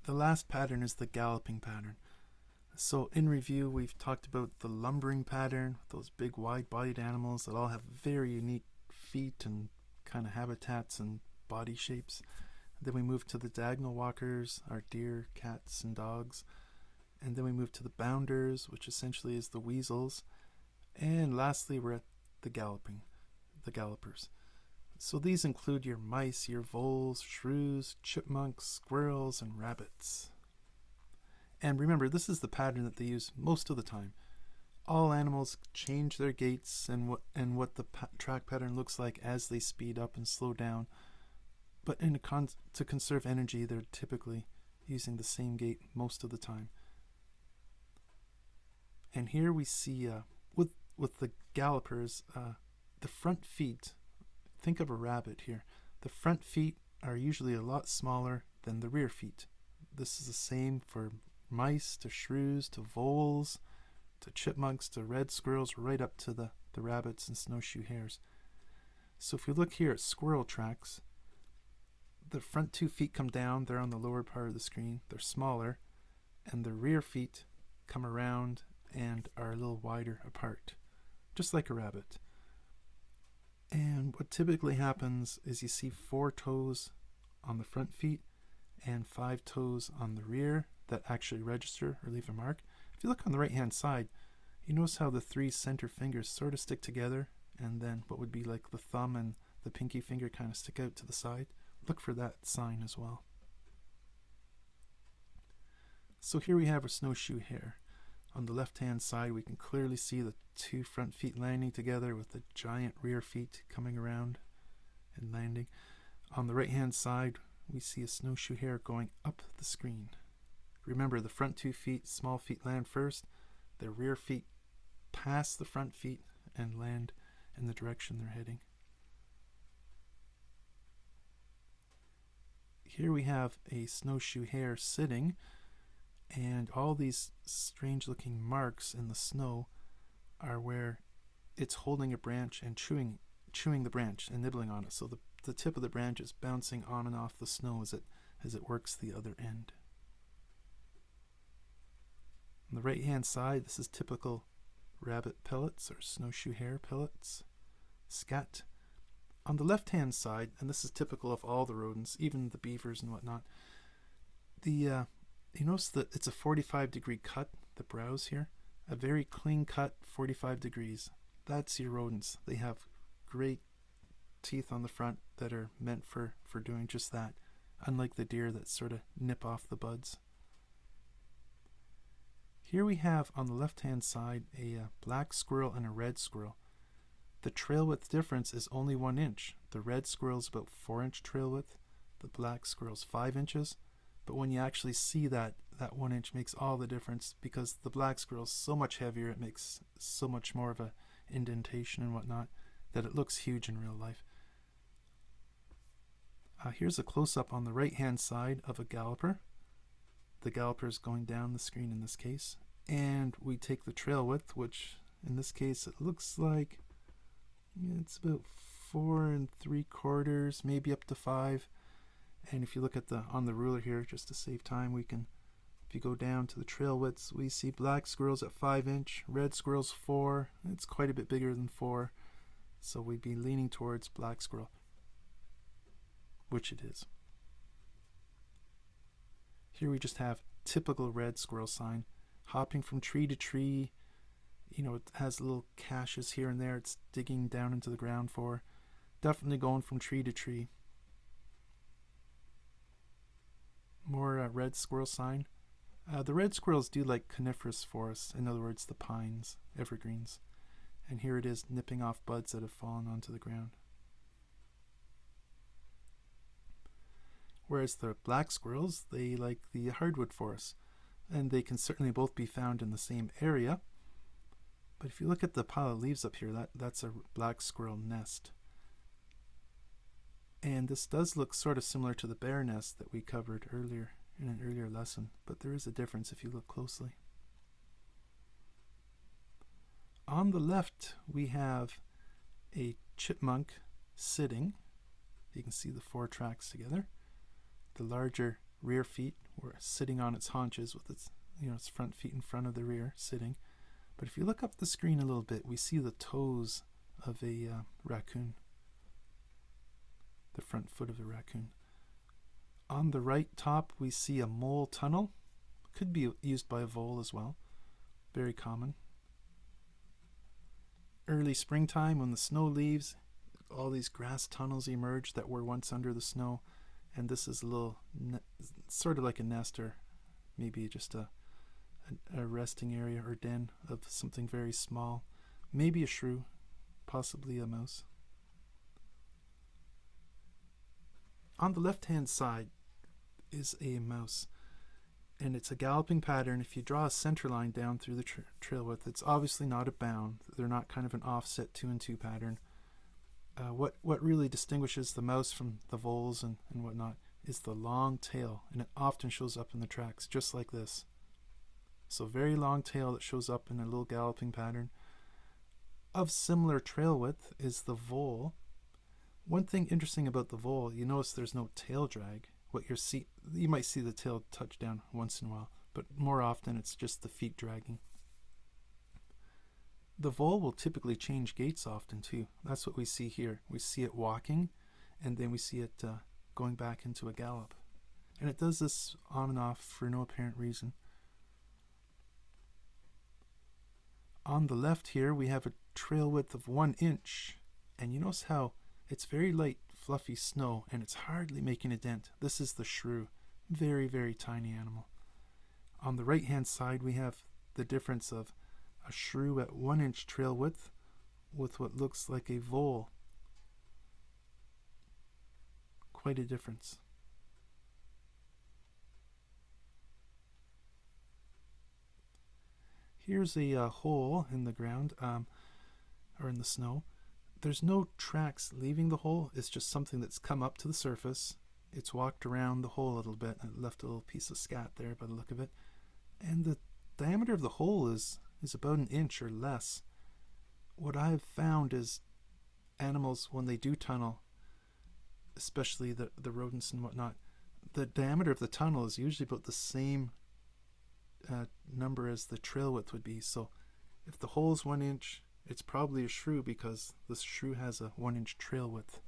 The last pattern is the galloping pattern. So in review, we've talked about the lumbering pattern, those big wide-bodied animals that all have very unique feet and kind of habitats and body shapes. Then we move to the diagonal walkers, our deer, cats, and dogs. And then we move to the bounders, which essentially is the weasels. And lastly, we're at the gallopers. So these include your mice, your voles, shrews, chipmunks, squirrels, and rabbits. And remember, this is the pattern that they use most of the time. All animals change their gaits and what the track pattern looks like as they speed up and slow down. But to conserve energy, they're typically using the same gait most of the time. And here we see, with the gallopers, the front feet, think of a rabbit here. The front feet are usually a lot smaller than the rear feet. This is the same for mice, to shrews, to voles, to chipmunks, to red squirrels, right up to the rabbits and snowshoe hares. So if we look here at Squirrel Tracks, the front 2 feet come down, they're on the lower part of the screen, they're smaller, and the rear feet come around and are a little wider apart, just like a rabbit. And what typically happens is you see 4 toes on the front feet and 5 toes on the rear that actually register or leave a mark. If you look on the right hand side, you notice how the 3 center fingers sort of stick together, and then what would be like the thumb and the pinky finger kind of stick out to the side. Look for that sign as well. So here we have a snowshoe hare. On the left hand side, we can clearly see the 2 front feet landing together with the giant rear feet coming around and landing. On the right hand side, we see a snowshoe hare going up the screen. Remember, the front 2 feet, small feet land first. The rear feet pass the front feet and land in the direction they're heading. Here we have a snowshoe hare sitting, and all these strange looking marks in the snow are where it's holding a branch and chewing the branch and nibbling on it. So the tip of the branch is bouncing on and off the snow as it works the other end. On the right hand side, this is typical rabbit pellets or snowshoe hare pellets, scat. On the left hand side, and this is typical of all the rodents, even the beavers and whatnot, you notice that it's a 45-degree cut, the brows here, a very clean cut, 45 degrees. That's your rodents. They have great teeth on the front that are meant for doing just that, unlike the deer that sort of nip off the buds. Here we have on the left hand side a black squirrel and a red squirrel. The trail width difference is only 1 inch. The red squirrel is about 4-inch trail width, the black squirrel is 5 inches. But when you actually see that 1 inch makes all the difference, because the black squirrel is so much heavier, it makes so much more of a indentation and whatnot, that it looks huge in real life. Here's a close-up on the right-hand side of a galloper. The galloper is going down the screen in this case. And we take the trail width, which in this case it looks like it's about 4 3/4, maybe up to 5. And if you look at on the ruler here, just to save time, if you go down to the trail widths, we see black squirrels at 5 inch, red squirrels 4. It's quite a bit bigger than 4. So we'd be leaning towards black squirrel, which it is. Here we just have typical red squirrel sign, hopping from tree to tree. You know, it has little caches here and there it's digging down into the ground for. Definitely going from tree to tree. More red squirrel sign. The red squirrels do like coniferous forests, in other words the pines, evergreens. And here it is nipping off buds that have fallen onto the ground. Whereas the black squirrels, they like the hardwood forests, and they can certainly both be found in the same area. But if you look at the pile of leaves up here, that's a black squirrel nest. And this does look sort of similar to the bear nest that we covered earlier in an earlier lesson, but there is a difference if you look closely. On the left, we have a chipmunk sitting. You can see the 4 tracks together. The larger rear feet were sitting on its haunches with its, its front feet in front of the rear, sitting. But if you look up the screen a little bit, we see the toes of a raccoon, the front foot of a raccoon. On the right top, we see a mole tunnel. Could be used by a vole as well. Very common. Early springtime, when the snow leaves, all these grass tunnels emerge that were once under the snow. And this is a little, sort of like a nest, or maybe just a resting area or den of something very small. Maybe a shrew, possibly a mouse. On the left-hand side is a mouse, and it's a galloping pattern. If you draw a center line down through the trail width, it's obviously not a bound. They're not kind of an offset 2 and 2 pattern. What really distinguishes the mouse from the voles and whatnot is the long tail, and it often shows up in the tracks just like this. So very long tail that shows up in a little galloping pattern. Of similar trail width is the vole. One thing interesting about the vole, you notice there's no tail drag. You might see the tail touch down once in a while, but more often it's just the feet dragging. The vole will typically change gaits often too. That's what we see here. We see it walking, and then we see it going back into a gallop. And it does this on and off for no apparent reason. On the left here, we have a trail width of 1 inch, and you notice how it's very light, fluffy snow, and it's hardly making a dent. This is the shrew. Very, very tiny animal. On the right-hand side, we have the difference of a shrew at 1 inch trail width with what looks like a vole. Quite a difference. Here's a hole in the ground, or in the snow. There's no tracks leaving the hole. It's just something that's come up to the surface. It's walked around the hole a little bit and left a little piece of scat there by the look of it. And the diameter of the hole is about 1 inch or less. What I've found is animals, when they do tunnel, especially the rodents and whatnot, the diameter of the tunnel is usually about the same number as the trail width would be. So if the hole is 1 inch, it's probably a shrew because the shrew has a 1 inch trail width.